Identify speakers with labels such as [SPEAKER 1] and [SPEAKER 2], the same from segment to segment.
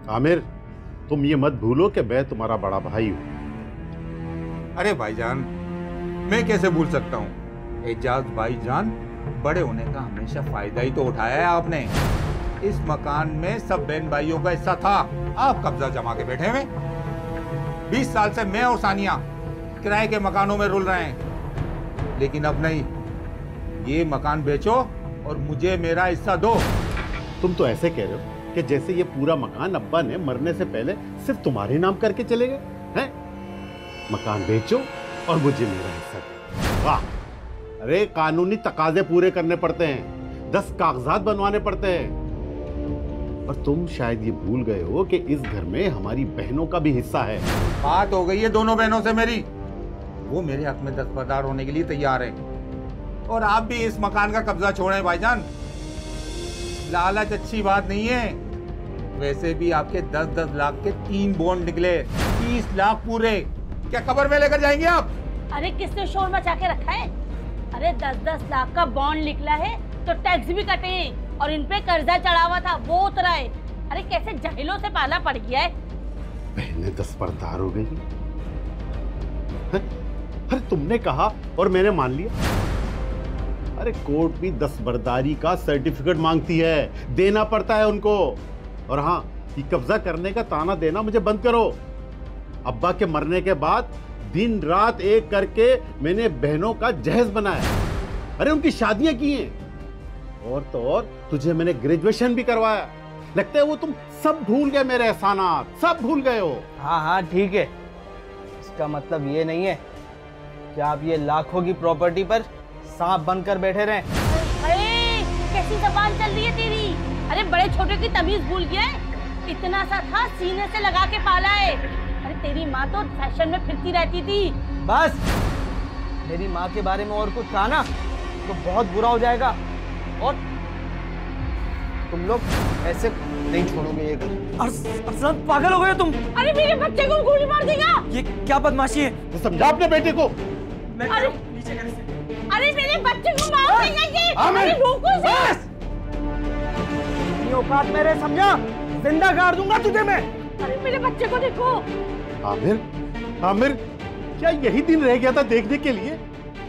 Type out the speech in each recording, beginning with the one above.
[SPEAKER 1] आमिर, तुम ये मत भूलो कि मैं तुम्हारा बड़ा भाई हूं।
[SPEAKER 2] अरे भाईजान, मैं कैसे भूल सकता हूँ? एजाज भाईजान, बड़े होने का हमेशा फायदा ही तो उठाया है आपने। इस मकान में सब बहन भाइयों का हिस्सा था, आप कब्जा जमा के बैठे हुए। 20 साल से मैं और सानिया किराए के मकानों में रुल रहे हैं, लेकिन अब नहीं। ये मकान बेचो और मुझे मेरा हिस्सा दो।
[SPEAKER 1] तुम तो ऐसे कह रहे हो कि जैसे ये पूरा मकान अब्बा ने मरने से पहले सिर्फ तुम्हारे नाम करके चले गए हैं। मकान बेचो और मुझे मेरा हिस्सा दो। वाह! अरे कानूनी तकाजे पूरे करने पड़ते हैं, 10 कागजात बनवाने पड़ते हैं। और तुम शायद ये भूल गए हो कि इस घर में हमारी बहनों का भी हिस्सा है।
[SPEAKER 2] बात हो गई है दोनों बहनों से मेरी, वो मेरे हक में दस्तबरदार होने के लिए तैयार है। और आप भी इस मकान का कब्जा छोड़ें भाईजान। लालच अच्छी बात नहीं है। वैसे भी आपके 10-10 लाख के 3 बॉन्ड निकले, 30 लाख पूरे। क्या कब्र में लेकर जाएंगे आप?
[SPEAKER 3] अरे किसने शोर मचा के रखा है? अरे 10-10 लाख का बॉन्ड निकला है तो टैक्स भी कटे हैं और इन पे कर्जा चढ़ा हुआ था वो उतरा है। अरे कैसे जाहिलों से पाला पड़ गया है।
[SPEAKER 1] बहनें दस्तबरदार हो गई। अरे तुमने कहा और मैंने मान लिया। अरे कोर्ट भी दस्तबरदारी का सर्टिफिकेट मांगती है, देना पड़ता है उनको। और हाँ, ये कब्जा करने का ताना देना मुझे बंद करो। अब्बा के मरने के बाद दिन रात एक करके मैंने बहनों का जहेज बनाया। अरे उनकी शादियां की हैं। और तो और तुझे मैंने ग्रेजुएशन भी करवाया। लगता है वो तुम सब भूल गए, मेरे एहसानात सब भूल गए हो।
[SPEAKER 4] हाँ हाँ ठीक है, इसका मतलब ये नहीं है कि आप ये लाखों की प्रॉपर्टी पर सांप बनकर बैठे रहे।
[SPEAKER 3] अरे कैसी जबान चल रही है तेरी? अरे बड़े छोटे की तमीज भूल गया है? इतना सा था, सीने से लगा के पाला है। अरे तेरी माँ तो फैशन में फिरती रहती थी।
[SPEAKER 4] बस, मेरी माँ के बारे में और कुछ कहा ना तो बहुत बुरा हो जाएगा। और तुम लोग ऐसे नहीं छोड़ोगे ये घर।
[SPEAKER 5] अरसलान, पागल हो गए तुम?
[SPEAKER 3] अरे मेरे बच्चे को गोली मार देगा।
[SPEAKER 5] ये क्या बदमाशी है?
[SPEAKER 1] तो समझा अपने बेटे को।
[SPEAKER 3] अरे
[SPEAKER 5] नीचे कर इसे।
[SPEAKER 3] अरे मेरे बच्चे को मार देगा ये। अरे रोको इसे।
[SPEAKER 4] ये औकात मेरे, समझा? जिंदा गाड़ दूंगा तुझे मैं।
[SPEAKER 3] अरे मेरे बच्चे को देखो।
[SPEAKER 1] आमिर, आमिर, क्या यही दिन रह गया था देखने के लिए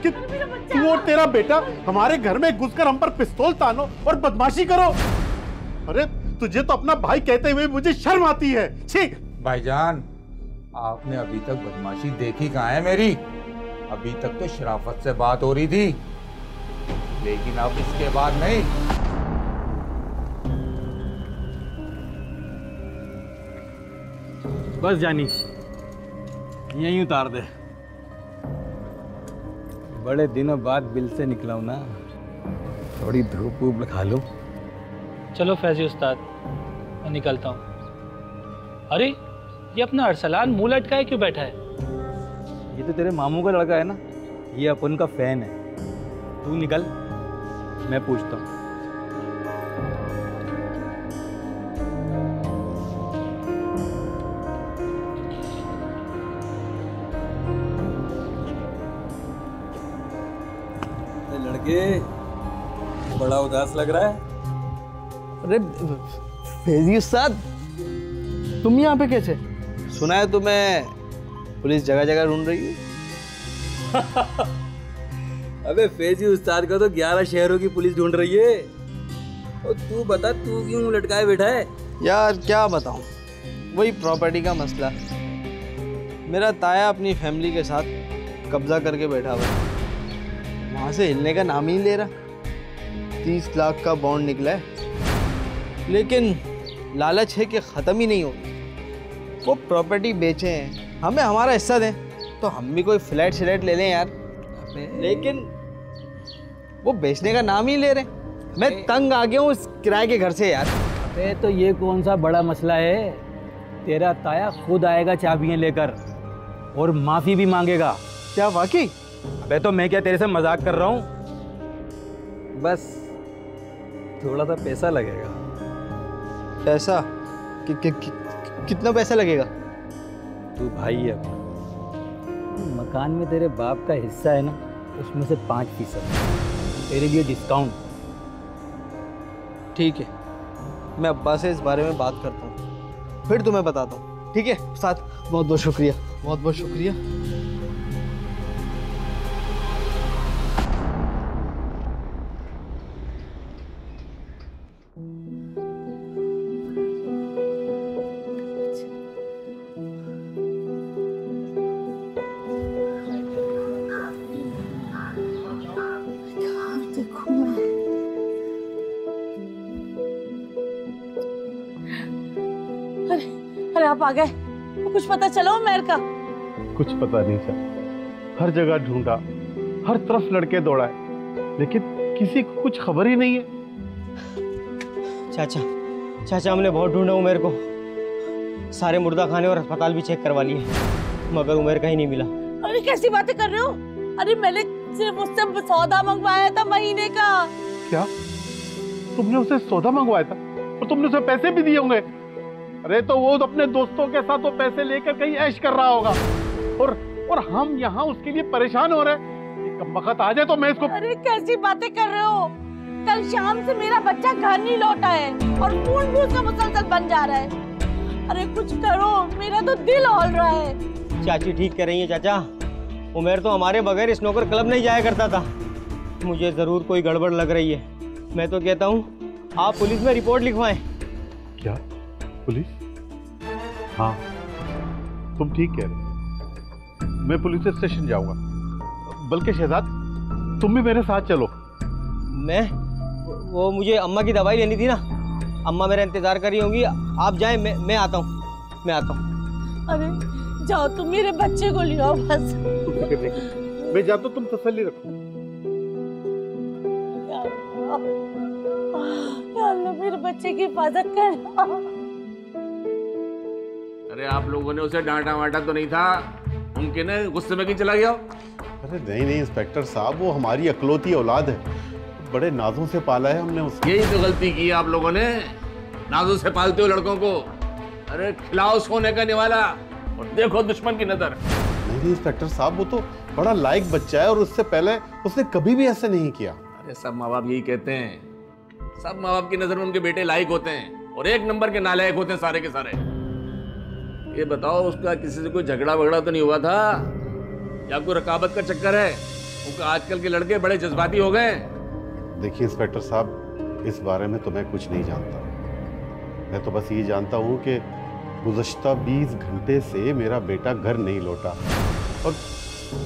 [SPEAKER 1] कि तू और तेरा बेटा हमारे घर में घुसकर हम पर पिस्तौल तानो और बदमाशी करो? अरे तुझे तो अपना भाई कहते हुए मुझे शर्म आती है। छी!
[SPEAKER 2] भाईजान, आपने अभी तक बदमाशी देखी कहाँ है मेरी? अभी तक तो शराफत से बात हो रही थी, लेकिन अब इसके बाद नहीं।
[SPEAKER 4] बस जानी, यहीं उतार दे। बड़े दिनों बाद बिल से निकला हूं ना, थोड़ी धूप वूप खा लूं।
[SPEAKER 6] चलो फैजी उस्ताद, मैं निकलता हूँ। अरे ये अपना अरसलान मुंह लटकाए क्यों बैठा है?
[SPEAKER 4] ये तो तेरे मामू का लड़का है ना, ये अपन का फैन है। तू निकल, मैं पूछता हूँ।
[SPEAKER 5] लड़के, बड़ा उदास लग रहा है।
[SPEAKER 4] अरे फैजी उस्ताद, तुम यहाँ पे कैसे? सुना है तुम्हें पुलिस जगह जगह ढूंढ रही है।
[SPEAKER 5] अबे फैजी उस्ताद का तो 11 शहरों की पुलिस ढूंढ रही है। और तू बता, तू क्यों लटकाए बैठा है?
[SPEAKER 4] यार क्या बताऊं, वही प्रॉपर्टी का मसला। मेरा ताया अपनी फैमिली के साथ कब्जा करके बैठा हुआ है, वहाँ से हिलने का नाम ही नहीं ले रहा। 30 लाख का बॉन्ड निकला है, लेकिन लालच है कि ख़त्म ही नहीं होगी। वो प्रॉपर्टी बेचे हैं, हमें हमारा हिस्सा दें तो हम भी कोई फ्लैट श्लैट ले लें यार, लेकिन वो बेचने का नाम ही ले रहे। मैं तंग आ गया हूँ उस किराए के घर से यार।
[SPEAKER 6] अबे तो ये कौन सा बड़ा मसला है? तेरा ताया खुद आएगा चाबियां लेकर और माफी भी मांगेगा।
[SPEAKER 4] क्या वाकई?
[SPEAKER 6] अबे तो मैं क्या तेरे से मजाक कर रहा हूँ?
[SPEAKER 4] बस थोड़ा सा पैसा लगेगा। पैसा? कितना पैसा लगेगा?
[SPEAKER 6] तू भाई है, मकान में तेरे बाप का हिस्सा है ना, उसमें से 5% तेरे लिए डिस्काउंट।
[SPEAKER 4] ठीक है, मैं अब्बा से इस बारे में बात करता हूँ। फिर तुम्हें बताता हूँ, ठीक है उस्ताद? बहुत बहुत शुक्रिया, बहुत बहुत शुक्रिया।
[SPEAKER 3] अरे आप आ गए, कुछ पता चला उमर का?
[SPEAKER 1] कुछ पता नहीं चला, हर जगह ढूंढा, हर तरफ लड़के दौड़ाए, लेकिन किसी को कुछ खबर ही नहीं है।
[SPEAKER 7] चाचा, चाचा हमने बहुत ढूंढा उमर को, सारे मुर्दा खाने और अस्पताल भी चेक करवा लिए, मगर उमर कहीं नहीं मिला।
[SPEAKER 3] अरे कैसी बातें कर रहे हो? अरे मैंने सिर्फ उससे सौदा मंगवाया था महीने का।
[SPEAKER 1] क्या तुमने उसे सौदा मंगवाया था और तुमने उसे पैसे भी दिए होंगे? अरे तो वो अपने दोस्तों के साथ वो पैसे लेकर कहीं ऐश कर रहा होगा, और हम यहाँ उसके लिए परेशान हो रहे हैं। कब वक्त आ जाए तो मैं इसको।
[SPEAKER 3] अरे कैसी बातें कर रहे हो? कल शाम से मेरा बच्चा घर नहीं लौटा है और खून भी उसका मुसलसल बन जा रहा है। अरे कुछ करो, मेरा तो दिल हौल रहा है।
[SPEAKER 7] चाची ठीक कह रही है चाचा, उमर तो हमारे बगैर स्नोकर क्लब नहीं जाया करता था। मुझे जरूर कोई गड़बड़ लग रही है। मैं तो कहता हूँ आप पुलिस में रिपोर्ट लिखवाएं।
[SPEAKER 1] क्या पुलिस? हाँ तुम ठीक कह रहे, मैं पुलिस स्टेशन जाऊंगा। बल्कि शहजाद तुम भी मेरे साथ चलो।
[SPEAKER 7] वो मुझे अम्मा की दवाई लेनी थी ना, अम्मा मेरा इंतजार कर रही होंगी। आप जाएं, मैं आता हूँ।
[SPEAKER 3] अरे जाओ, तुम मेरे बच्चे को ले आओ बस।
[SPEAKER 1] मैं जाता हूं, तुम तसल्ली रखो।
[SPEAKER 3] या अल्लाह मेरे बच्चे की हिफाजत करना।
[SPEAKER 8] अरे आप लोगों ने उसे डांटा वाटा तो नहीं था? मुमकिन है गुस्से में क्यों चला गया?
[SPEAKER 1] अरे नहीं इंस्पेक्टर साहब, वो हमारी अकलौती औलाद है, बड़े नाजों से पाला है हमने उसको।
[SPEAKER 8] यही तो गलती की आप लोगों ने, नाजों से पालते हो लड़कों को। अरे खिलाओ सोने का निवाला और देखो दुश्मन की नजर।
[SPEAKER 1] नहीं इंस्पेक्टर साहब, वो तो बड़ा लायक बच्चा है और उससे पहले उसने कभी भी ऐसे नहीं किया।
[SPEAKER 8] अरे सब माँ बाप यही कहते हैं, सब माँ बाप की नजर में उनके बेटे लायक होते हैं और एक नंबर के नालायक होते हैं सारे के सारे। ये बताओ उसका किसी से कोई झगड़ा वगड़ा तो नहीं हुआ था, या कोई रकाबत का चक्कर है? उनका आजकल के लड़के बड़े जज्बाती हो गए।
[SPEAKER 1] देखिए इंस्पेक्टर साहब, इस बारे में तो मैं कुछ नहीं जानता। मैं तो बस ये जानता हूँ कि गुज़श्ता 20 घंटे से मेरा बेटा घर नहीं लौटा और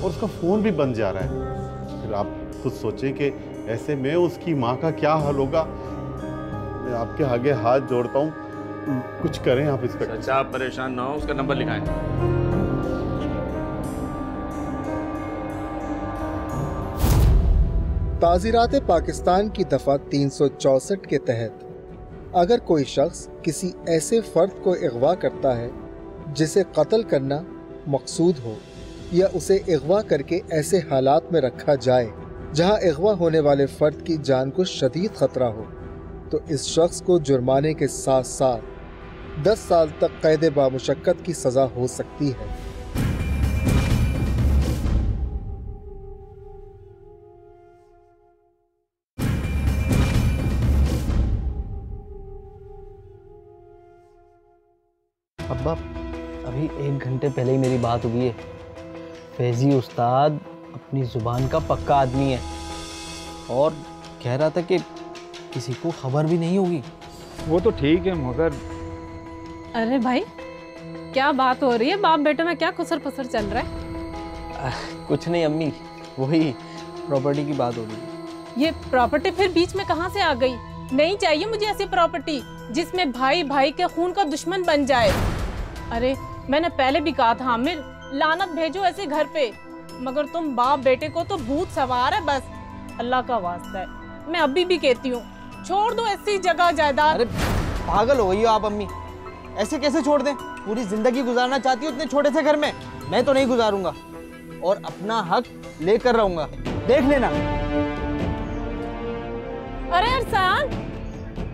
[SPEAKER 1] उसका फ़ोन भी बंद जा रहा है। फिर आप खुद सोचें कि ऐसे में उसकी माँ का क्या हाल होगा। मैं आपके आगे हाथ जोड़ता हूँ, कुछ करें आप इस पर।
[SPEAKER 8] अच्छा आप परेशान ना हो, उसका नंबर लिखाएं।
[SPEAKER 9] ताज़ीरात पाकिस्तान की दफ़ा 364 के तहत अगर कोई शख्स किसी ऐसे फ़र्द को अगवा करता है जिसे कत्ल करना मकसूद हो, या उसे अगवा करके ऐसे हालात में रखा जाए जहां अगवा होने वाले फ़र्द की जान को शदीद ख़तरा हो, तो इस शख्स को जुर्माने के साथ साथ 10 साल तक कैद बामुशक्कत की सज़ा हो सकती है।
[SPEAKER 4] अब्बा अभी 1 घंटे पहले ही मेरी बात हुई है। फैजी उस्ताद अपनी ज़ुबान का पक्का आदमी है और कह रहा था कि किसी को खबर भी नहीं होगी।
[SPEAKER 2] वो तो ठीक है, मगर
[SPEAKER 10] अरे भाई क्या बात हो रही है? बाप बेटे में क्या खुसर पुसर चल रहा है?
[SPEAKER 4] कुछ नहीं अम्मी, वही प्रॉपर्टी की बात हो रही है।
[SPEAKER 10] ये प्रॉपर्टी फिर बीच में कहाँ से आ गई? नहीं चाहिए मुझे ऐसी प्रॉपर्टी जिसमें भाई भाई के खून का दुश्मन बन जाए। अरे मैंने पहले भी कहा था आमिर, लानत भेजो ऐसे घर पे, मगर तुम बाप बेटे को तो भूत सवार है। बस अल्लाह का वास्ता है, मैं अभी भी कहती हूँ छोड़ दो ऐसी जगह जायदाद।
[SPEAKER 4] अरे पागल हो गई हो आप अम्मी, ऐसे कैसे छोड़ दें? पूरी जिंदगी गुजारना चाहती हो इतने छोटे से घर में? मैं तो नहीं गुजारूंगा और अपना हक लेकर रहूंगा, देख लेना।
[SPEAKER 10] अरे अरसान,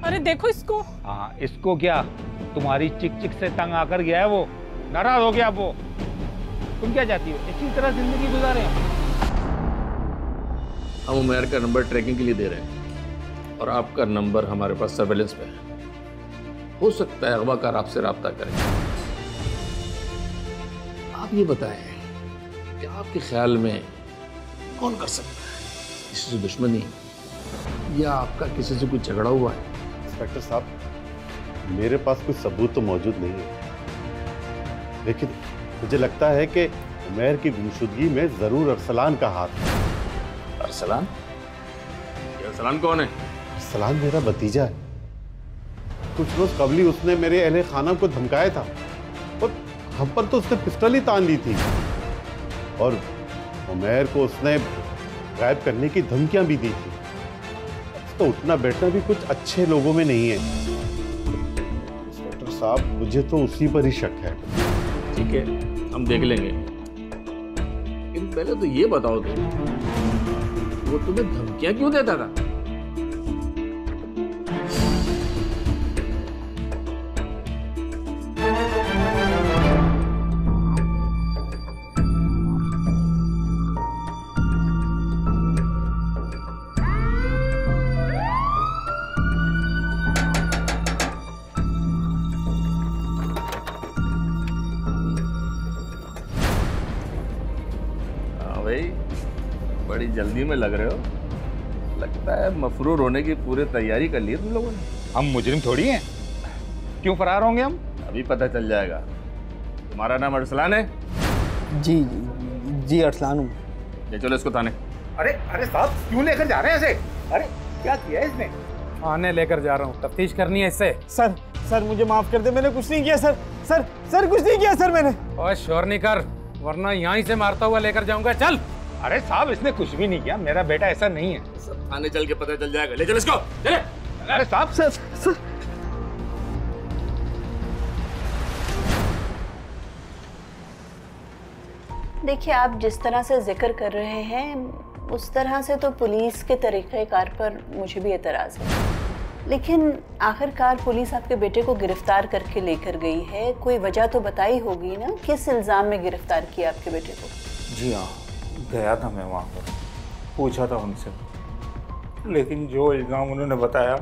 [SPEAKER 10] अरे देखो इसको।
[SPEAKER 2] हाँ इसको क्या, तुम्हारी चिक चिक से तंग आकर गया है, वो नाराज हो गया। वो तुम क्या चाहती हो, इसी तरह जिंदगी गुजारे?
[SPEAKER 8] हम उमर का नंबर ट्रैकिंग के लिए दे रहे हैं और आपका नंबर हमारे पास सर्वेलेंस पे है। हो सकता है अगवाकार आपसे राब्ता करें। आप ये बताएं कि आपके ख्याल में कौन कर सकता है? किसी से दुश्मनी या आपका किसी से कुछ झगड़ा हुआ है?
[SPEAKER 1] इंस्पेक्टर साहब, मेरे पास कोई सबूत तो मौजूद नहीं है, लेकिन मुझे लगता है कि उमैर की गुमशुदगी में जरूर अरसलान का हाथ है।
[SPEAKER 8] अरसलान? ये अरसलान कौन है?
[SPEAKER 1] अरसलान मेरा भतीजा है। कुछ रोज कबली उसने मेरे अहले खाना को धमकाया था और हम पर तो उसने पिस्टल ही तान ली थी और उमैर को उसने गायब करने की धमकियां भी दी थी। तो उठना बैठना भी कुछ अच्छे लोगों में नहीं है। इंस्पेक्टर साहब, मुझे तो उसी पर ही शक है।
[SPEAKER 8] ठीक है, हम देख लेंगे, लेकिन पहले तो ये बताओ तुम, वो तुम्हें धमकियां क्यों देता था? भाई बड़ी जल्दी में लग रहे हो, लगता है मफरूर होने की पूरी तैयारी कर ली है तुम लोगों ने।
[SPEAKER 2] हम मुजरिम थोड़ी हैं, क्यों फरार होंगे हम?
[SPEAKER 8] अभी पता चल जाएगा। तुम्हारा नाम अरसलान है?
[SPEAKER 4] जी जी अरसलान हूँ।
[SPEAKER 8] ले चलो इसको थाने।
[SPEAKER 2] अरे अरे साहब, क्यों लेकर जा रहे हैं ऐसे? अरे क्या किया है इसने?
[SPEAKER 11] थाने लेकर जा रहा हूँ, तफ्तीश करनी है इससे।
[SPEAKER 7] सर मुझे माफ कर दे, मैंने कुछ नहीं किया सर। सर कुछ नहीं किया सर मैंने।
[SPEAKER 11] और शोर नहीं कर, वरना यहीं से मारता हुआ लेकर जाऊंगा। चल।
[SPEAKER 2] अरे साहब, इसने कुछ भी नहीं किया, मेरा बेटा ऐसा नहीं है।
[SPEAKER 8] सब थाने चल के पता चल जाएगा। ले चलो इसको, चले।
[SPEAKER 2] अरे साहब, सर
[SPEAKER 12] देखिए, आप जिस तरह से जिक्र कर रहे हैं उस तरह से तो पुलिस के तरीक़ेकार पर मुझे भी एतराज़ है, लेकिन आखिरकार पुलिस आपके बेटे को गिरफ्तार करके लेकर गई है, कोई वजह तो बताई होगी ना, किस इल्ज़ाम में गिरफ्तार किया आपके बेटे को?
[SPEAKER 2] जी हाँ, गया था मैं वहाँ पर, पूछा था उनसे, लेकिन जो इल्ज़ाम उन्होंने बताया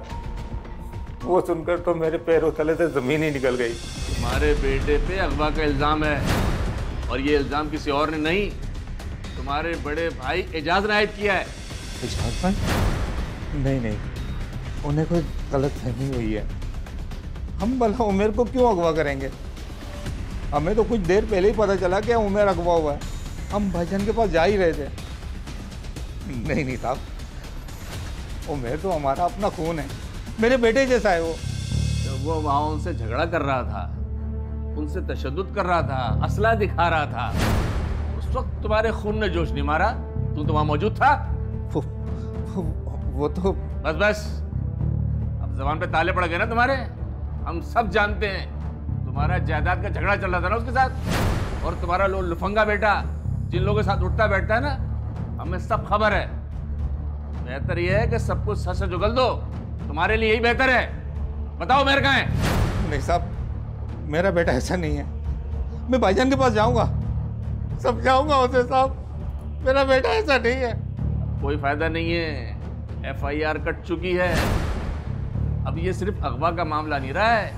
[SPEAKER 2] वो सुनकर तो मेरे पैरों तले से ज़मीन ही निकल गई।
[SPEAKER 8] तुम्हारे बेटे पे अगवा का इल्ज़ाम है और ये इल्ज़ाम किसी और ने नहीं, तुम्हारे बड़े भाई एजाज ने आयद किया है।
[SPEAKER 2] एजाज भाई? नहीं, उन्हें कोई गलतफहमी हुई है। हम भला उमेर को क्यों अगवा करेंगे? हमें तो कुछ देर पहले ही पता चला कि उमेर अगवा हुआ है, हम भाईजान के पास जा ही रहे थे। नहीं साहब, उमेर तो हमारा अपना खून है, मेरे बेटे जैसा है वो।
[SPEAKER 8] जब वो वहाँ उनसे झगड़ा कर रहा था, उनसे तशद्दुद कर रहा था, असला दिखा रहा था, उस वक्त तुम्हारे खून ने जोश नहीं मारा? तुम तो वहाँ मौजूद था।
[SPEAKER 2] वो तो
[SPEAKER 8] बस अब जबान पे ताले पड़ गए ना तुम्हारे। हम सब जानते हैं तुम्हारा जायदाद का झगड़ा चल रहा था ना उसके साथ, और तुम्हारा लुफंगा बेटा जिन लोगों के साथ उठता बैठता है ना, हमें सब खबर है। बेहतर यह है कि सब कुछ सच से उगल दो, तुम्हारे लिए यही बेहतर है। बताओ मेरे कहाँ है?
[SPEAKER 2] नहीं साहब, मेरा बेटा ऐसा नहीं है, मैं भाईजान के पास जाऊंगा, समझाऊंगा उसे। साहब, मेरा बेटा ऐसा नहीं है।
[SPEAKER 8] कोई फायदा नहीं है, FIR कट चुकी है। अब ये सिर्फ अगवा का मामला नहीं रहा है,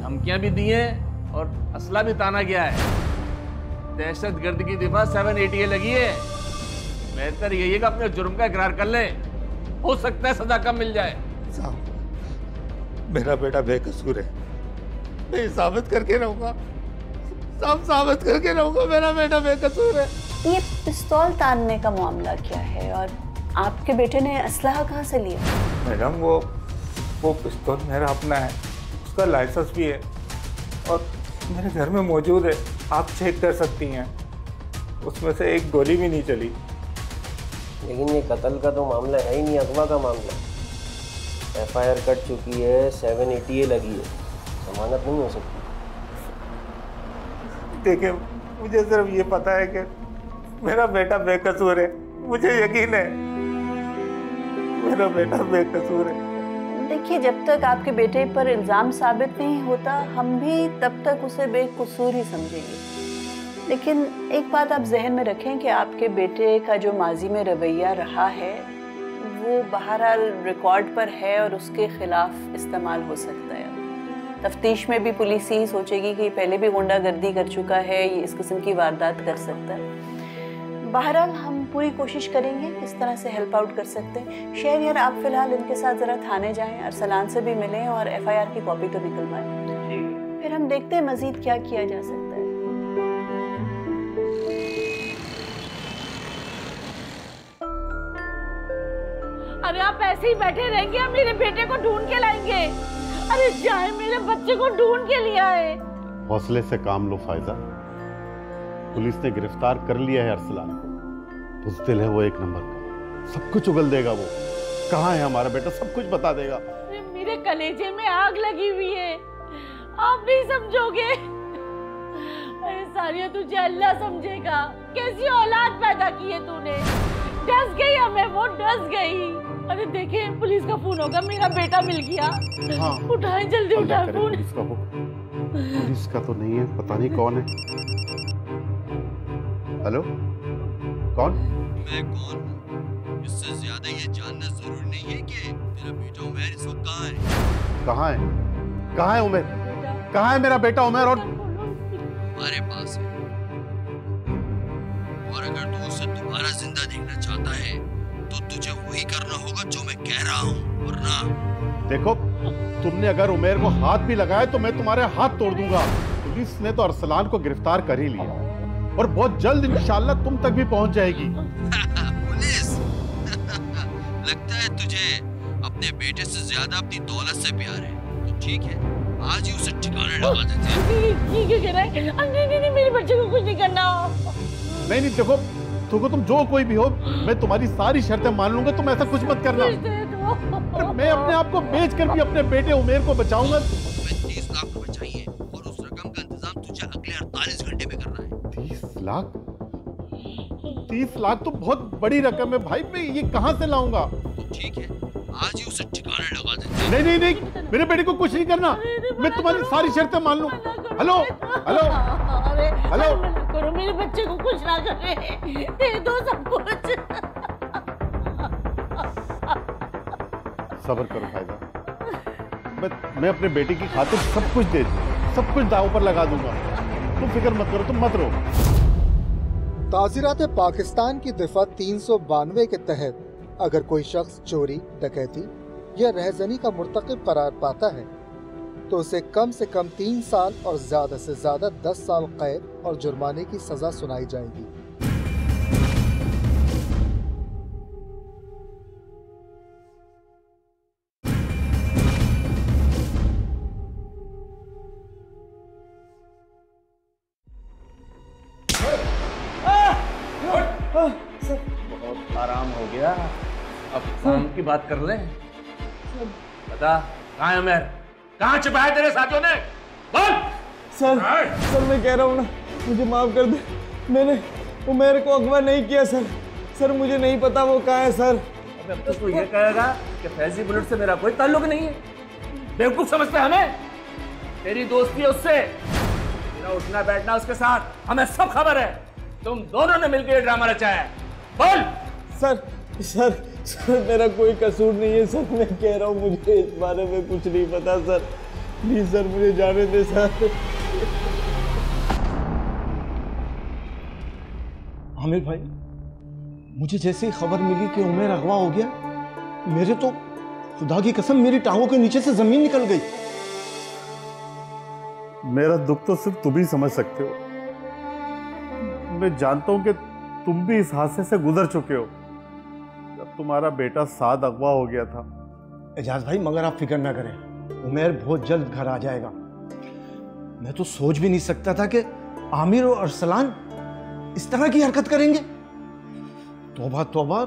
[SPEAKER 8] धमकियां भी दी हैं और असला भी ताना गया है। दहशतगर्द की दफा 780 लगी है। बेहतर यही है कि अपने जुर्म का इकरार कर ले, हो सकता है सजा कम मिल जाए।
[SPEAKER 2] साहब, मेरा बेटा बेकसूर है, मैं साबित करके रहूंगा, सब साबित करके रहूंगा, मेरा बेटा बेकसूर है।
[SPEAKER 12] ये पिस्तौल तानने का मामला क्या है और आपके बेटे ने असलहा कहाँ से लिया?
[SPEAKER 2] मैडम, वो पिस्तौल मेरा अपना है, उसका लाइसेंस भी है और मेरे घर में मौजूद है, आप चेक कर सकती हैं। उसमें से एक गोली भी नहीं चली।
[SPEAKER 7] लेकिन ये कत्ल का तो मामला है ही नहीं, अगवा का मामला। FIR कट चुकी है, 780 लगी है, जमानत नहीं हो सकती।
[SPEAKER 2] देखिए, मुझे सिर्फ ये पता है कि मेरा बेटा बेकसूर है, मुझे यकीन है मेरा बेटा बेकसूर है।
[SPEAKER 12] देखिए, जब तक आपके बेटे पर इल्ज़ाम साबित नहीं होता, हम भी तब तक उसे बेकसूर ही समझेंगे। लेकिन एक बात आप जहन में रखें कि आपके बेटे का जो माजी में रवैया रहा है वो बहरहाल रिकॉर्ड पर है और उसके खिलाफ इस्तेमाल हो सकता है। तफ्तीश में भी पुलिस यही सोचेगी कि पहले भी गुंडागर्दी कर चुका है, ये इस किस्म की वारदात कर सकता है। बहरहाल हम पूरी कोशिश करेंगे किस तरह से हेल्प आउट कर सकते हैं। शहरियार, आप फिलहाल इनके साथ ज़रा थाने जाएं, अरसलान से भी मिलें और FIR की कॉपी तो निकलवाएं। फिर हम देखते हैं मजीद क्या किया जा सकता है।
[SPEAKER 3] अरे आप ऐसे ही बैठे रहेंगे, हम मेरे बेटे को ढूंढ के लाएंगे। अरे जाए, मेरे बच्चे को ढूंढ के लिया है।
[SPEAKER 1] हौसले से काम लो फायजा, पुलिस ने गिरफ्तार कर लिया है अरसलान को। बुज़दिल है वो, एक नंबर का, सब कुछ उगल देगा वो। कहाँ है हमारा बेटा, सब कुछ बता देगा।
[SPEAKER 3] अरे मेरे कलेजे में आग लगी हुई है, आप नहीं समझोगे। अरे सारिया, तुझे अल्लाह समझेगा। कैसी औलाद पैदा की है तूने। डस गई हमें, वो डस गई। अरे देखे, पुलिस का फोन होगा, मेरा बेटा मिल गया। हाँ। उठाए, जल्दी उठाए फोन।
[SPEAKER 1] पुलिस का तो नहीं है, पता नहीं कौन है। हेलो, कौन?
[SPEAKER 13] मैं कौन हूँ इससे ज्यादा ये जानना जरूरी नहीं है कि तेरा बेटा उमर इस वक्त कहाँ है।
[SPEAKER 1] कहाँ है? कहाँ है उमर? कहाँ है मेरा बेटा उमर? और
[SPEAKER 13] हमारे पास है, और अगर तू उसे दोबारा जिंदा देखना चाहता है तो तुझे वही करना होगा जो मैं कह रहा हूँ, वरना।
[SPEAKER 1] देखो, तुमने अगर उमर को हाथ भी लगाया तो मैं तुम्हारे हाथ तोड़ दूंगा। पुलिस ने तो अरसलान को गिरफ्तार कर ही लिया और बहुत जल्द इंशाल्लाह तुम तक भी पहुंच जाएगी।
[SPEAKER 13] पुलिस लगता है तुझे अपने बेटे से ज्यादा अपनी दौलत से प्यार है, तो ठीक है, आज ही उसे ठिकाने लगा देते हैं।
[SPEAKER 3] क्या कह रहा है? नहीं, मेरे बच्चे को कुछ नहीं करना।
[SPEAKER 1] नहीं, देखो तुम जो कोई भी हो, मैं तुम्हारी सारी शर्तें मान लूंगा, तुम ऐसा कुछ मत करना। मैं अपने आप को बेच कर भी अपने बेटे उमेर को बचाऊंगा।
[SPEAKER 13] 30 लाख रुपए चाहिए और उस रकम का इंतजाम तुझे अगले 48 घंटे में करना है।
[SPEAKER 1] 30 लाख? 30 लाख तो बहुत बड़ी रकम है भाई, मैं ये कहाँ से लाऊंगा?
[SPEAKER 13] तो ठीक है, आज ही उसे ठिकाने लगा देते।
[SPEAKER 1] नहीं, मेरे बेटे को कुछ नहीं करना। मैं तुम्हारी सारी शर्तें मान लूं। हेलो,
[SPEAKER 3] करो, मेरे बच्चे को कुछ ना करे, दे दो सब कुछ।
[SPEAKER 1] सब्र करो फायदा, मैं अपने बेटे की खातिर सब कुछ दे दूं, सब कुछ दांव पर लगा दूंगा। तुम फिक्र मत करो, तुम मत रो।
[SPEAKER 9] ताज़ीरात पाकिस्तान की दफा 392 के तहत अगर कोई शख्स चोरी, डकैती या रहजनी का मुर्तकिब करार पाता है तो उसे कम से कम 3 साल और ज्यादा से ज्यादा 10 साल कैद और जुर्माने की सजा सुनाई जाएगी।
[SPEAKER 8] बहुत आराम हो गया, अब काम की बात कर लें। बता, कहाँ है उमर? कहाँ छिपाया तेरे साथियों ने? बोल।
[SPEAKER 4] सर मैं कह रहा हूँ ना, मुझे माफ कर दे, मैंने उमर को अगवा नहीं किया सर, मुझे नहीं पता वो कहाँ है सर।
[SPEAKER 8] अब तो तू ये कहेगा कि फैजी बुलेट से मेरा कोई ताल्लुक नहीं है? बेवकूफ समझते हमें? तेरी दोस्ती है उससे, तेरा उठना बैठना उसके साथ, हमें सब खबर है। तुम दोनों ने मिलकर ये ड्रामा रचाया है। बोल।
[SPEAKER 4] सर मेरा कोई कसूर नहीं है सर, मैं कह रहा हूँ मुझे इस बारे में कुछ नहीं पता सर, प्लीज सर मुझे जाने दे सर। आमिर भाई, मुझे जैसे ही खबर मिली कि उमर अगवा हो गया, मेरे तो खुदा की कसम मेरी टांगों के नीचे से जमीन निकल गई।
[SPEAKER 1] मेरा दुख तो सिर्फ तुम ही समझ सकते हो। मैं जानता हूं कि तुम भी इस हादसे से गुजर चुके हो जब तुम्हारा बेटा साद अगवा हो गया था।
[SPEAKER 4] एजाज भाई, मगर आप फिक्र ना करें, उमर बहुत जल्द घर आ जाएगा। मैं तो सोच भी नहीं सकता था कि आमिर और अरसलान इस तरह की हरकत करेंगे। तौबा तौबा,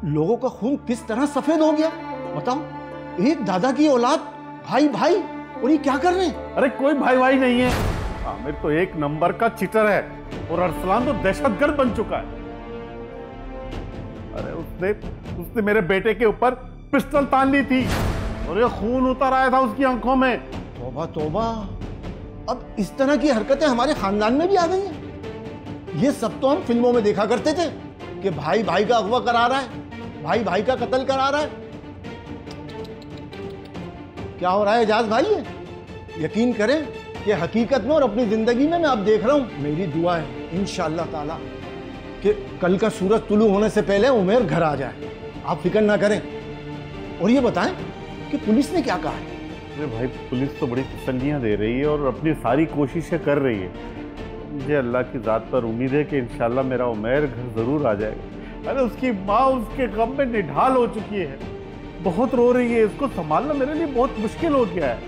[SPEAKER 4] लोगों का खून किस तरह सफेद हो गया। बताओ, एक दादा की औलाद भाई भाई, और ये क्या कर रहे हैं?
[SPEAKER 1] अरे कोई भाई भाई नहीं है, आमिर तो एक नंबर का चीटर है और अरसलान तो दहशतगर्द बन चुका है। अरे उसने मेरे बेटे के ऊपर पिस्टल तान ली थी और ये खून उतर आया था उसकी आंखों में।
[SPEAKER 4] तौबा तौबा, अब इस तरह की हरकतें हमारे खानदान में भी आ गई हैं। ये सब तो हम फिल्मों में देखा करते थे कि भाई भाई का अगवा करा रहा है,
[SPEAKER 14] भाई भाई का कत्ल करा रहा है। क्या हो रहा है एजाज भाई? यकीन करें कि हकीकत में और अपनी जिंदगी में मैं अब देख रहा हूं। मेरी दुआ है इंशाअल्लाह ताला कि कल का सूरज तुलू होने से पहले उमेर घर आ जाए। आप फिक्र ना करें। और ये बताएं कि पुलिस ने क्या कहा है?
[SPEAKER 1] अरे भाई, पुलिस तो बड़ी तसल्लियां दे रही है और अपनी सारी कोशिशें कर रही है। मुझे अल्लाह की ज़ात पर उम्मीद है कि इंशाल्लाह मेरा उमैर घर ज़रूर आ जाएगा। अरे उसकी माँ उसके गम में निढाल हो चुकी है, बहुत रो रही है। इसको संभालना मेरे लिए बहुत मुश्किल हो गया है।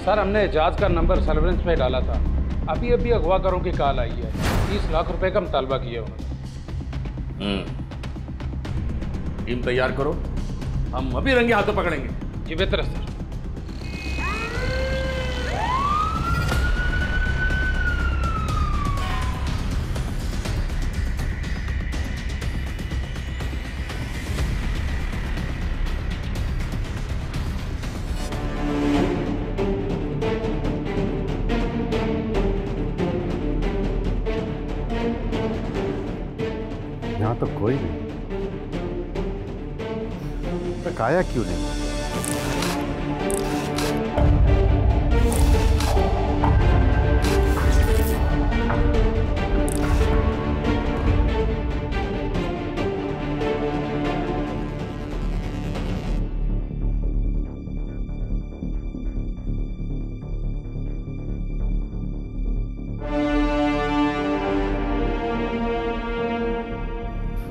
[SPEAKER 11] सर, हमने एजाज का नंबर सर्वेलेंस में डाला था। अभी अभी अगवाकारों की कॉल आई है। 30 लाख रुपए का मुतालबा किया उन्होंने।
[SPEAKER 8] टीम तैयार करो, हम अभी रंगे हाथों पकड़ेंगे।
[SPEAKER 11] जी बेहतर है सर।
[SPEAKER 1] यहाँ तो कोई नहीं, तक आया क्यों नहीं?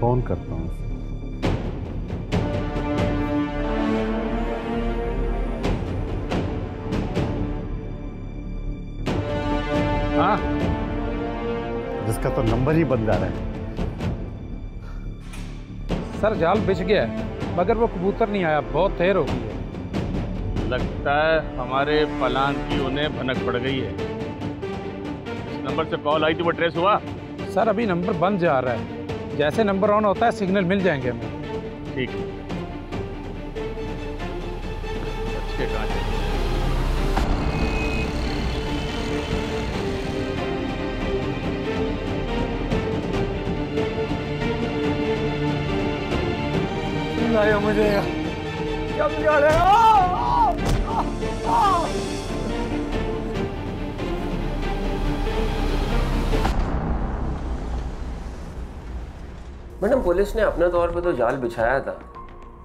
[SPEAKER 1] फोन करता हूँ।
[SPEAKER 11] हाँ,
[SPEAKER 1] जिसका तो नंबर ही बंद आ रहा है।
[SPEAKER 11] सर जाल बिछ गया है, मगर वो कबूतर नहीं आया। बहुत देर हो गई है।
[SPEAKER 8] लगता है हमारे प्लान की उन्हें भनक पड़ गई है। इस नंबर से कॉल आई थी, वो ट्रेस हुआ?
[SPEAKER 11] सर अभी नंबर बंद जा रहा है। जैसे नंबर ऑन होता है सिग्नल मिल जाएंगे हमें।
[SPEAKER 8] ठीक है। अच्छे कहाँ चले?
[SPEAKER 5] लाया मुझे कब जा रहे हो?
[SPEAKER 15] मैडम, पुलिस ने अपने तौर पे तो जाल बिछाया था,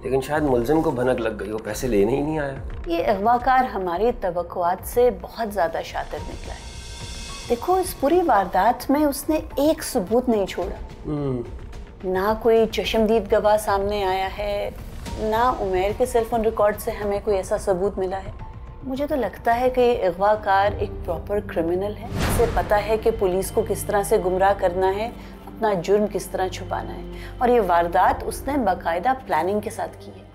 [SPEAKER 15] लेकिन शायद मुलजिम को भनक लग गई, वो पैसे लेने ही नहीं आया।
[SPEAKER 12] ये अगवाकार हमारी तवक्कुआत से बहुत ज़्यादा शातिर निकला है। देखो, इस पूरी वारदात में उसने एक सबूत नहीं छोड़ा। ना कोई चश्मदीद गवाह सामने आया है, ना उमैर के सेलफोन रिकॉर्ड से हमें कोई ऐसा सबूत मिला है। मुझे तो लगता है कि ये अगवाकार एक प्रॉपर क्रिमिनल है। उसे पता है कि पुलिस को किस तरह से गुमराह करना है, अपना जुर्म किस तरह छुपाना है, और ये वारदात उसने बाकायदा प्लानिंग के साथ की है।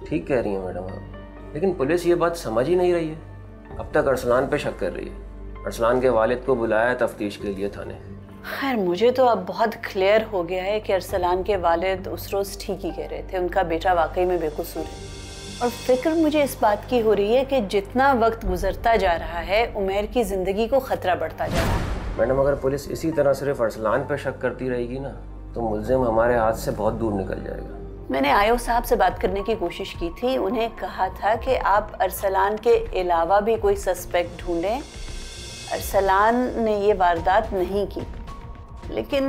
[SPEAKER 15] ठीक कह रही हैं मैडम आप, लेकिन पुलिस ये बात समझ ही नहीं रही है। अब तक अरसलान पे शक कर रही है। अरसलान के वालिद को बुलाया है तफ्तीश के लिए थाने।
[SPEAKER 12] खैर, मुझे तो अब बहुत क्लियर हो गया है कि अरसलान के वालिद उस रोज़ ठीक ही कह रहे थे। उनका बेटा वाकई में बेकसूर है। और फिक्र मुझे इस बात की हो रही है कि जितना वक्त गुजरता जा रहा है, उमैर की ज़िंदगी को ख़तरा बढ़ता जा रहा है।
[SPEAKER 15] मैडम, अगर पुलिस इसी तरह सिर्फ अरसलान पे शक करती रहेगी ना, तो मुलजिम हमारे हाथ से बहुत दूर निकल जाएगा।
[SPEAKER 12] मैंने आयो साहब से बात करने की कोशिश की थी। उन्हें कहा था कि आप अरसलान के अलावा भी कोई सस्पेक्ट ढूंढें। अरसलान ने ये वारदात नहीं की, लेकिन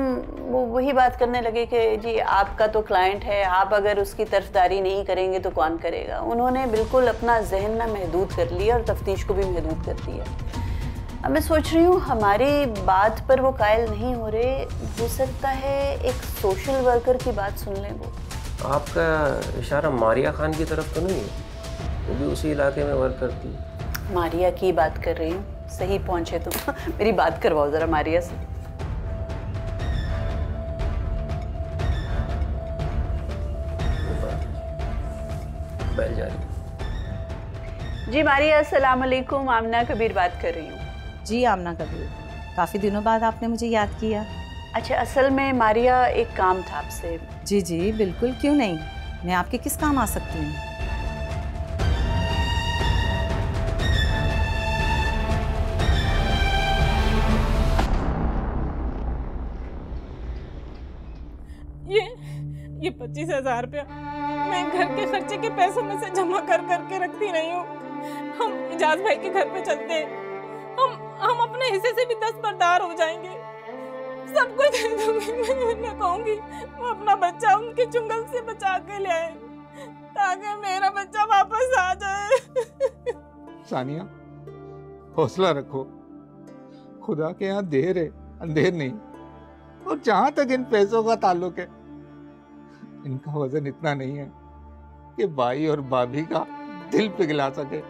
[SPEAKER 12] वो वही बात करने लगे कि जी आपका तो क्लाइंट है, आप अगर उसकी तरफदारी नहीं करेंगे तो कौन करेगा। उन्होंने बिल्कुल अपना जहन ना महदूद कर लिया और तफ्तीश को भी महदूद कर दिया। अब मैं सोच रही हूँ हमारी बात पर वो कायल नहीं हो रहे। हो सकता है एक सोशल वर्कर की बात सुन लें वो।
[SPEAKER 15] आपका इशारा मारिया खान की तरफ तो नहीं है? वो भी उसी इलाके में वर्क करती है।
[SPEAKER 12] मारिया की बात कर रही हूँ। सही पहुँचे तुम। मेरी बात करवाओ ज़रा मारिया से।
[SPEAKER 15] बैल जा रही।
[SPEAKER 12] जी मारिया, अस्सलाम वालेकुम। आमना कबीर बात कर रही हूँ।
[SPEAKER 16] जी आमना कबीर, काफ़ी दिनों बाद आपने मुझे याद किया।
[SPEAKER 12] अच्छा, असल में मारिया एक काम था आपसे।
[SPEAKER 16] जी जी बिल्कुल, क्यों नहीं, मैं आपके किस काम आ सकती हूँ?
[SPEAKER 10] ये 25,000 रुपया मैं घर के खर्चे के पैसों में से जमा कर करके रखती रही हूँ। हम इजाज भाई के घर पे चलते हैं, हम अपने हिस्से से भी 10 बरदार हो जाएंगे। सब कुछ दे दूंगी। मैं कहूंगी वो अपना बच्चा उनके चुंगल से बचा के ले आए ताकि मेरा बच्चा वापस आ जाए।
[SPEAKER 2] सानिया, हौसला रखो। खुदा के यहाँ देर है, अंधेर नहीं। और जहां तक इन पैसों का ताल्लुक है, इनका वजन इतना नहीं है कि भाई और भाभी का दिल पिघला सके।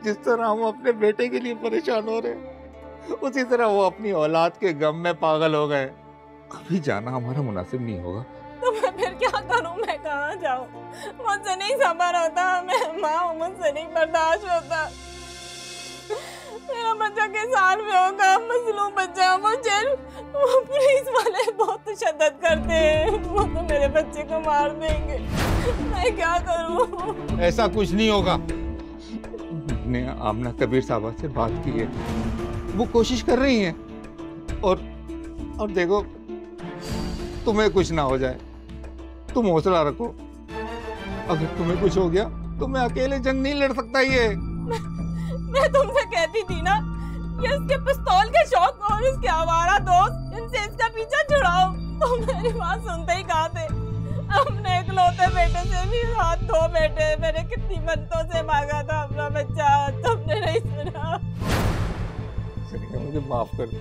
[SPEAKER 2] जिस तरह हम अपने बेटे के लिए परेशान हो रहे, उसी तरह वो अपनी औलाद के गम में पागल हो गए। अभी जाना हमारा मुनासिब नहीं होगा।
[SPEAKER 10] तो मैं फिर क्या करूं? मैं कहाँ जाऊं? मुझसे नहीं सबर होता। मैं माँ हूं, मुझसे नहीं बर्दाश्त होता। मेरा बच्चा के साल में होगा, मजलूम बच्चा। मुझे वो पुलिस वाले बहुत तशद्दुद करते हैं, वो तो मेरे बच्चे को मार देंगे। मैं क्या करूं?
[SPEAKER 2] ऐसा कुछ नहीं होगा। मैंने आमना कबीर साहबा से बात की है, वो कोशिश कर रही हैं। और देखो, तुम्हें कुछ ना हो जाए, तुम हौसला रखो। अगर तुम्हें कुछ हो गया तो मैं अकेले जंग नहीं लड़ सकता। ये
[SPEAKER 10] मैं तुमसे कहती थी ना कि इसके पिस्तौल के शौक और इसके आवारा दोस्त, इनसे इसका पीछा छुड़ाओ। तो मेरी बात सुनते ही कहा थे। अपने इकलौते बेटे से भी हाथ धो बेटे। मैंने कितनी मिन्नतों से मांगा था अपना बच्चा, तुमने नहीं सुना।
[SPEAKER 2] मुझे माफ कर दो।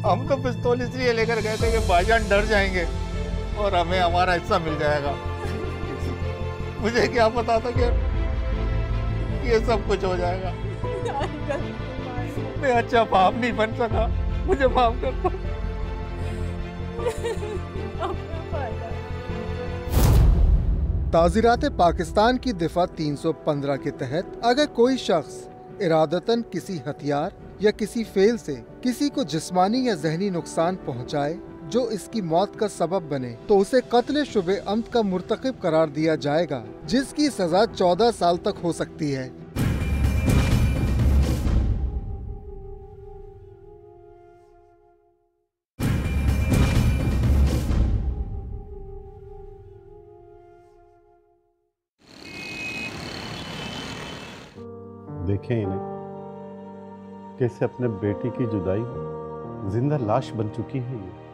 [SPEAKER 2] हम तो पिस्तौल इसलिए लेकर गए थे कि भाईजान डर जाएंगे और हमें हमारा हिस्सा मिल जाएगा। मुझे क्या पता था कि ये सब कुछ हो जाएगा। मैं अच्छा बाप नहीं बन सका, मुझे माफ कर दो।
[SPEAKER 9] ताज़ीरात पाकिस्तान की दफ़ा 315 के तहत अगर कोई शख्स इरादतन किसी हथियार या किसी फेल से किसी को जिस्मानी या जहनी नुकसान पहुंचाए जो इसकी मौत का सबब बने, तो उसे कत्ल शुबे अम्द का मुर्तकिब करार दिया जाएगा, जिसकी सजा 14 साल तक हो सकती है।
[SPEAKER 1] देखें इन्हें, कैसे अपने बेटी की जुदाई जिंदा लाश बन चुकी है ये।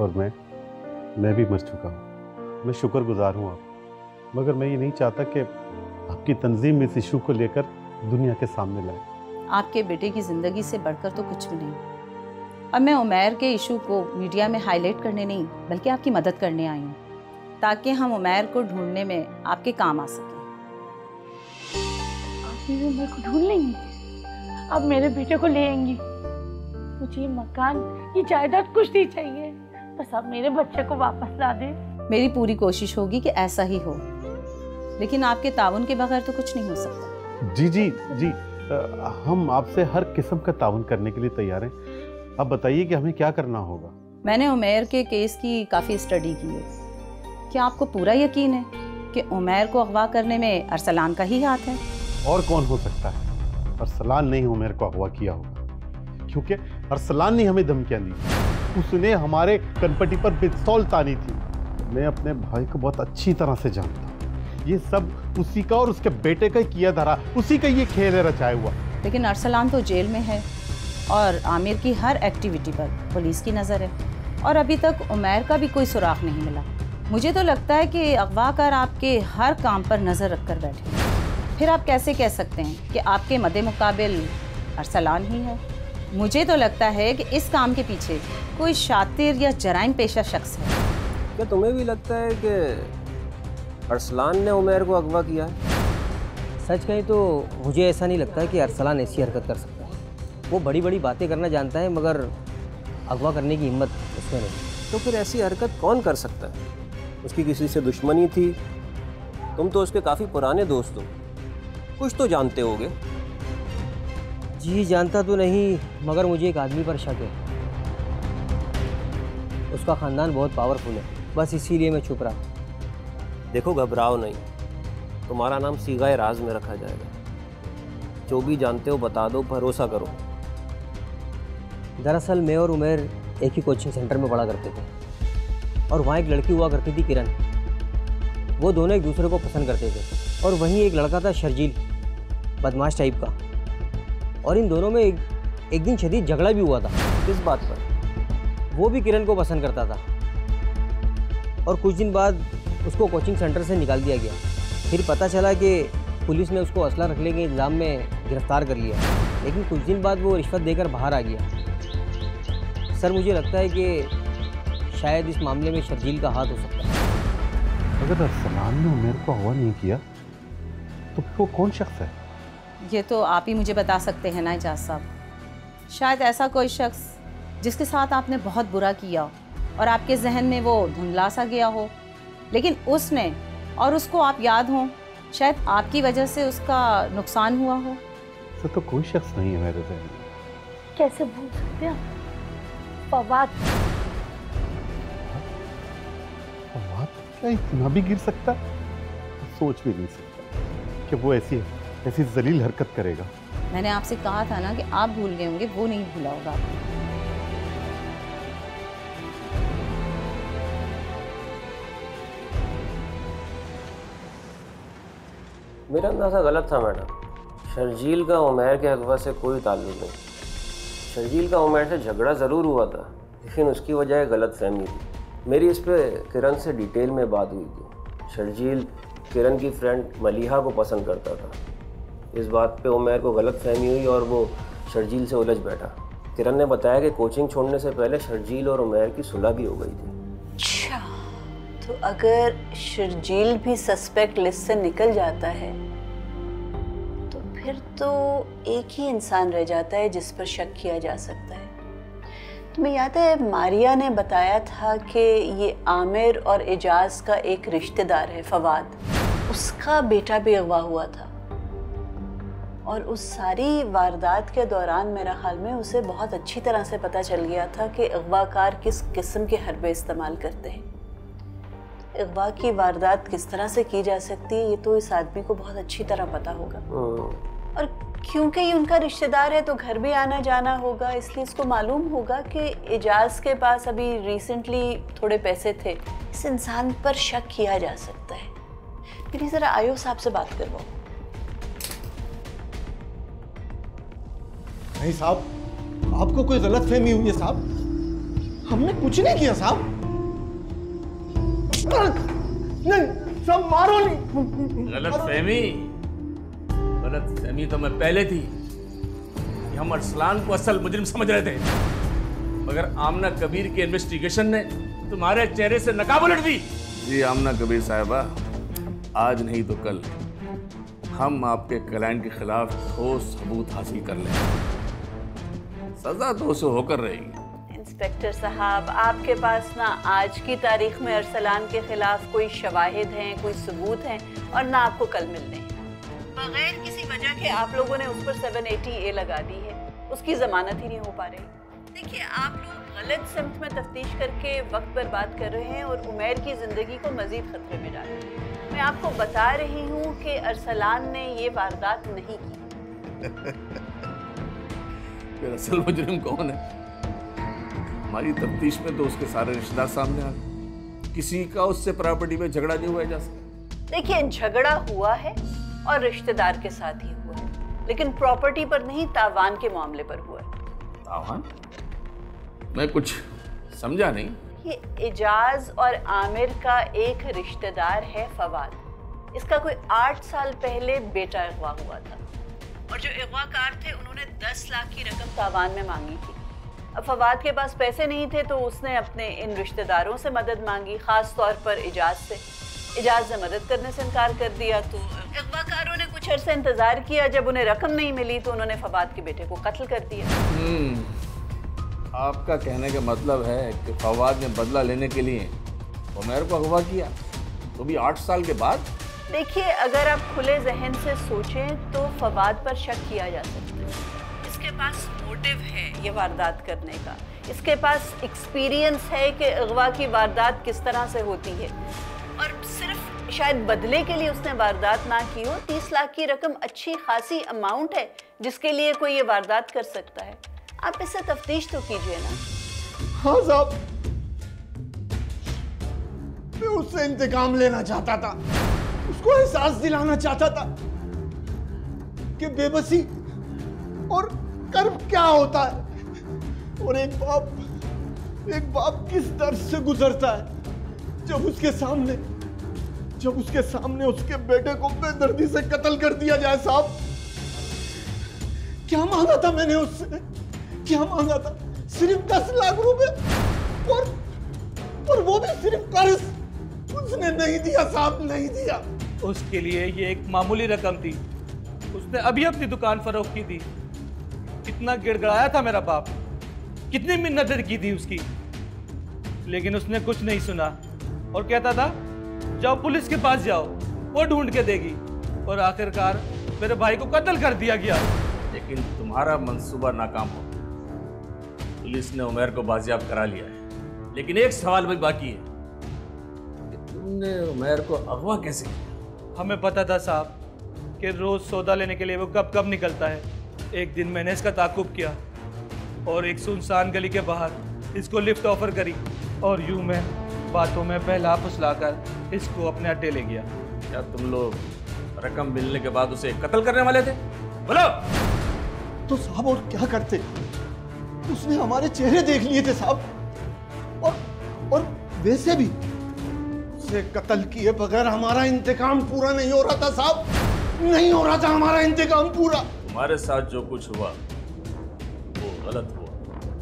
[SPEAKER 1] और मैं भी मर चुका हूँ। मैं शुक्रगुजार हूँ आप, मगर मैं ये नहीं चाहता कि आपकी तंजीम इस इशू को लेकर दुनिया के सामने लाए।
[SPEAKER 16] आपके बेटे की ज़िंदगी से बढ़कर तो कुछ भी नहीं। अब मैं उमैर के इशू को मीडिया में हाईलाइट करने नहीं, बल्कि आपकी मदद करने आई हूँ, ताकि हम उमैर को ढूंढने में आपके काम आ सकें।
[SPEAKER 3] आप मेरे को ढूंढ लेंगी? आप मेरे बेटे को ले आएंगी? मुझे ये मकान, ये जायदाद कुछ नहीं चाहिए, बस आप मेरे बच्चे को वापस ला दें।
[SPEAKER 16] मेरी पूरी कोशिश होगी कि ऐसा ही हो, लेकिन आपके ताउन के बगैर तो कुछ नहीं हो सकता।
[SPEAKER 1] जी, हम आपसे हर किस्म का ताउन करने के लिए तैयार हैं। आप बताइए कि हमें क्या करना होगा।
[SPEAKER 16] मैंने उमैर के केस की काफ़ी स्टडी की है। क्या आपको पूरा यकीन है कि उमैर को अगवा करने में अरसलान का ही हाथ है?
[SPEAKER 1] और कौन हो सकता है? अरसलान ने ही उमैर को अगवा किया होगा, क्योंकि अरसलान ने हमें धमकियां दी, उसने हमारे कनपटी पर पिस्तौल तानी थी। मैं अपने भाई को बहुत अच्छी तरह से जानता हूँ। ये सब उसी का और उसके बेटे का किया धरा, उसी का ये खेल है रचाया हुआ।
[SPEAKER 16] लेकिन अरसलान तो जेल में है और आमिर की हर एक्टिविटी पर पुलिस की नज़र है, और अभी तक उमैर का भी कोई सुराग नहीं मिला। मुझे तो लगता है कि अगवाकार आपके हर काम पर नज़र रख कर बैठे हैं। फिर आप कैसे कह सकते हैं कि आपके मद्दे मुकाबिल अरसलान ही है? मुझे तो लगता है कि इस काम के पीछे कोई शातिर या जराइम पेशा शख्स है।
[SPEAKER 15] क्या तुम्हें भी लगता है कि अरसलान ने उमैर को अगवा किया है?
[SPEAKER 7] सच कहें तो मुझे ऐसा नहीं लगता कि अरसलान ऐसी हरकत कर सकता है। वो बड़ी बड़ी बातें करना जानता है, मगर अगवा करने की हिम्मत उसमें नहीं।
[SPEAKER 15] तो फिर ऐसी हरकत कौन कर सकता है? उसकी किसी से दुश्मनी थी? तुम तो उसके काफ़ी पुराने दोस्त हो, कुछ तो जानते होगे।
[SPEAKER 7] जी जानता तो नहीं, मगर मुझे एक आदमी पर शक है। उसका ख़ानदान बहुत पावरफुल है, बस इसीलिए मैं चुप रहा।
[SPEAKER 15] देखो, घबराओ नहीं, तुम्हारा नाम सीगाए राज में रखा जाएगा। जो भी जानते हो बता दो, भरोसा करो।
[SPEAKER 7] दरअसल मैं और उमैर एक ही कोचिंग सेंटर में पढ़ा करते थे, और वहाँ एक लड़की हुआ करती थी किरण। वो दोनों एक दूसरे को पसंद करते थे। और वहीं एक लड़का था शर्जील, बदमाश टाइप का। और इन दोनों में एक दिन शदीद झगड़ा भी हुआ था। इस बात पर वो भी किरण को पसंद करता था और कुछ दिन बाद उसको कोचिंग सेंटर से निकाल दिया गया। फिर पता चला कि पुलिस ने उसको असला रखने के इल्ज़ाम में गिरफ्तार कर लिया, लेकिन कुछ दिन बाद वो रिश्वत देकर बाहर आ गया। सर, मुझे लगता है कि शायद इस मामले में शर्जील का हाथ हो सकता है।
[SPEAKER 1] अगर अरसलान ने उमर को अगवा नहीं किया तो फिर वो कौन शख्स है?
[SPEAKER 16] ये तो आप ही मुझे बता सकते हैं ना एजाज साहब। शायद ऐसा कोई शख्स जिसके साथ आपने बहुत बुरा किया और आपके जहन में वो धुंधला सा गया हो, लेकिन उसने और उसको आप याद हों, शायद आपकी वजह से उसका नुकसान हुआ हो।
[SPEAKER 1] तो कोई शख्स नहीं है मेरे जहन में।
[SPEAKER 3] कैसे भूल सकते हैं? फवाद।
[SPEAKER 1] फवाद क्या इतना भी गिर सकता? सोच भी नहीं सकता कि वो ऐसी जलील हरकत करेगा।
[SPEAKER 16] मैंने आपसे कहा था ना कि आप भूल गए होंगे, वो नहीं भूला होगा।
[SPEAKER 15] मेरा अंदाज़ा गलत था मैडम। शर्जील का उमैर के अगवा से कोई ताल्लुक नहीं। शर्जील का उमैर से झगड़ा ज़रूर हुआ था, लेकिन उसकी वजह गलत फहमी थी। मेरी इस पे किरण से डिटेल में बात हुई थी। शर्जील किरण की फ्रेंड मलिहा को पसंद करता था। इस बात पे उमैर को गलत फहमी हुई और वो शर्जील से उलझ बैठा। किरण ने बताया कि कोचिंग छोड़ने से पहले शर्जील और उमैर की सुलह भी हो गई थी।
[SPEAKER 12] अच्छा, तो अगर शर्जील भी सस्पेक्ट लिस्ट से निकल जाता है तो फिर तो एक ही इंसान रह जाता है जिस पर शक किया जा सकता है। तुम्हें याद है मारिया ने बताया था कि ये आमिर और एजाज का एक रिश्तेदार है फवाद, उसका बेटा भी अगवा हुआ था। और उस सारी वारदात के दौरान मेरा ख्याल में उसे बहुत अच्छी तरह से पता चल गया था कि अगवाकार किस किस्म के हरबे इस्तेमाल करते हैं। अगवा की वारदात किस तरह से की जा सकती है ये तो इस आदमी को बहुत अच्छी तरह पता होगा। और क्योंकि ये उनका रिश्तेदार है तो घर भी आना जाना होगा, इसलिए इसको मालूम होगा कि एजाज के पास अभी रिसेंटली थोड़े पैसे थे। इस इंसान पर शक किया जा सकता है। मेरी ज़रा आयो साहब से बात करवाओ।
[SPEAKER 14] नहीं साहब, आपको कोई गलत फहमी हुई है साहब। हमने कुछ नहीं किया साहब। नहीं सब मारो नहीं।
[SPEAKER 8] गलत फहमी तो मैं पहले थी कि हम अरसलान को असल मुजरिम समझ रहे थे, मगर आमना कबीर के इन्वेस्टिगेशन ने तुम्हारे चेहरे से नकाब उलट दी। जी आमना कबीर साहिबा, आज नहीं तो कल हम आपके क्लाइंट के खिलाफ ठोस सबूत हासिल कर लेंगे। सजा तो उसे होकर रहेगी।
[SPEAKER 12] इंस्पेक्टर साहब, आपके पास ना आज की तारीख में अरसलान के खिलाफ कोई शवाहिद हैं, कोई सबूत हैं, और ना आपको कल मिलने हैं। बगैर किसी वजह के आप लोगों ने उस पर 780A लगा दी है, उसकी जमानत ही नहीं हो पा रही। देखिए, आप लोग गलत सिमत में तफ्तीश करके वक्त बर्बाद कर रहे हैं और उमैर की जिंदगी को मजीद खतरे में डाल रहे हैं। मैं आपको बता रही हूँ कि अरसलान ने ये वारदात नहीं की।
[SPEAKER 8] फिर असल मुजरिम कौन है? हमारी तफ्तीश में तो उसके सारे रिश्तेदार सामने आ गए। किसी का उससे प्रॉपर्टी में झगड़ा नहीं हुआ जा सकता।
[SPEAKER 12] देखिए, झगड़ा हुआ है और रिश्तेदार के साथ ही हुआ है, लेकिन प्रॉपर्टी पर नहीं, तावान के मामले पर हुआ है।
[SPEAKER 8] तावान? मैं कुछ समझा नहीं।
[SPEAKER 12] ये एजाज और आमिर का एक रिश्तेदार है फवाद। इसका कोई 8 साल पहले बेटा अगवा हुआ था और जो अगवाकार थे उन्होंने 10 लाख की रकम तावान में मांगी थी। अब फवाद के पास पैसे नहीं थे तो उसने अपने इन रिश्तेदारों से मदद मांगी, खास तौर पर एजाज से। एजाज ने मदद करने से इनकार कर दिया तो अगवाकारों ने कुछ अरसे इंतजार किया। जब उन्हें रकम नहीं मिली तो उन्होंने फवाद के बेटे को कत्ल कर दिया।
[SPEAKER 8] आपका कहने का मतलब है कि फवाद ने बदला लेने के लिए उमैर को अगवा किया, तो भी 8 साल के बाद?
[SPEAKER 12] देखिए, अगर आप खुले जहन से सोचें तो फवाद पर शक किया जा सकता है। इसके पास मोटिव है ये वारदात करने का, इसके पास एक्सपीरियंस है कि अगवा की वारदात किस तरह से होती है, और सिर्फ शायद बदले के लिए उसने वारदात ना की हो। 30 लाख की रकम अच्छी खासी अमाउंट है जिसके लिए कोई ये वारदात कर सकता है। आप इससे तफ्तीश तो कीजिए ना।
[SPEAKER 14] हाँ साहब, मैं उससे इंतकाम लेना चाहता था, उसको एहसास दिलाना चाहता था कि बेबसी और कर्म क्या होता है, और एक बाप किस दर्द से गुजरता है जब उसके सामने उसके बेटे को बेदर्दी से कत्ल कर दिया जाए। साहब, क्या मांगा था मैंने उससे? क्या मांगा था? सिर्फ 10 लाख रुपए, और वो भी सिर्फ कर्ज। उसने नहीं दिया साहब, नहीं दिया।
[SPEAKER 17] उसके लिए ये एक मामूली रकम थी, उसने अभी अपनी दुकान फरोख्त की थी। कितना गिड़गड़ाया था मेरा बाप, कितनी मिन्नतें की थी उसकी, लेकिन उसने कुछ नहीं सुना और कहता था जाओ पुलिस के पास जाओ, वो ढूंढ के देगी। और आखिरकार मेरे भाई को कत्ल कर दिया गया।
[SPEAKER 8] लेकिन तुम्हारा मंसूबा नाकाम हो, पुलिस ने उमैर को बाजियाब करा लिया है। लेकिन एक सवाल भी बाकी है कि तुमने उमैर को अगवा कैसे किया?
[SPEAKER 17] हमें पता था साहब कि रोज सौदा लेने के लिए वो कब निकलता है। एक दिन मैंने इसका ताकुब किया और एक सुनसान गली के बाहर इसको लिफ्ट ऑफर करी, और यूं मैं बातों में बहला फुसलाकर इसको अपने अड्डे ले गया।
[SPEAKER 8] क्या तुम लोग रकम मिलने के बाद उसे कत्ल करने वाले थे? बोलो।
[SPEAKER 14] तो साहब और क्या करते? उसने हमारे चेहरे देख लिए थे साहब, और वैसे भी उसे कत्ल किए बगैर हमारा इंतकाम पूरा नहीं हो रहा था साहब, नहीं हो रहा था हमारा इंतकाम पूरा।
[SPEAKER 8] तुम्हारे साथ जो कुछ हुआ वो गलत हुआ,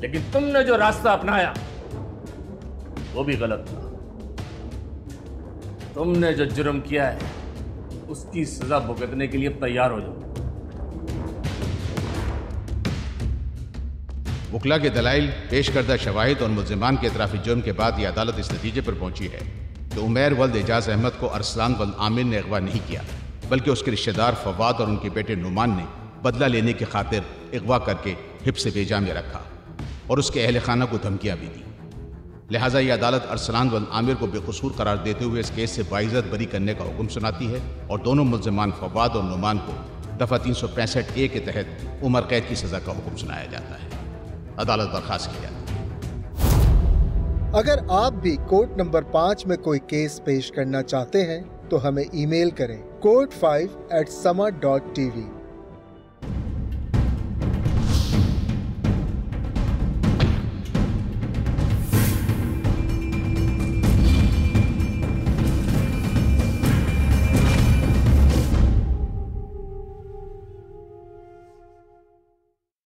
[SPEAKER 8] लेकिन तुमने जो रास्ता अपनाया वो भी गलत था। तुमने जो जुर्म किया है उसकी सजा भुगतने के लिए तैयार हो जाओ।
[SPEAKER 18] वकला के दलाइल, पेश करदा शवाहिद और मुल्जिमान के इतराफी जुर्म के बाद ये अदालत इस नतीजे पर पहुंची है कि उमैर वल्द एजाज अहमद को अरसलान वल्द आमिर ने अगवा नहीं किया, बल्कि उसके रिश्तेदार फवाद और उनके बेटे नुमान ने बदला लेने की खातिर अगवा करके हिब्स बेजा में रखा और उसके अहल खाना को धमकियां भी दी। लिहाजा ये अदालत अरसलान वल्द आमिर को बेकसूर करार देते हुए इस केस से बाइज्जत बरी करने का हुक्म सुनाती है और दोनों मुल्जिमान फवाद और नुमान को दफ़ा 365A के तहत उम्र कैद की सज़ा का हुक्म सुनाया जाता है। अदालत बर्खास्त की जाती है।
[SPEAKER 9] अगर आप भी कोर्ट नंबर 5 में कोई केस पेश करना चाहते हैं तो हमें ईमेल करें court5@sama.tv।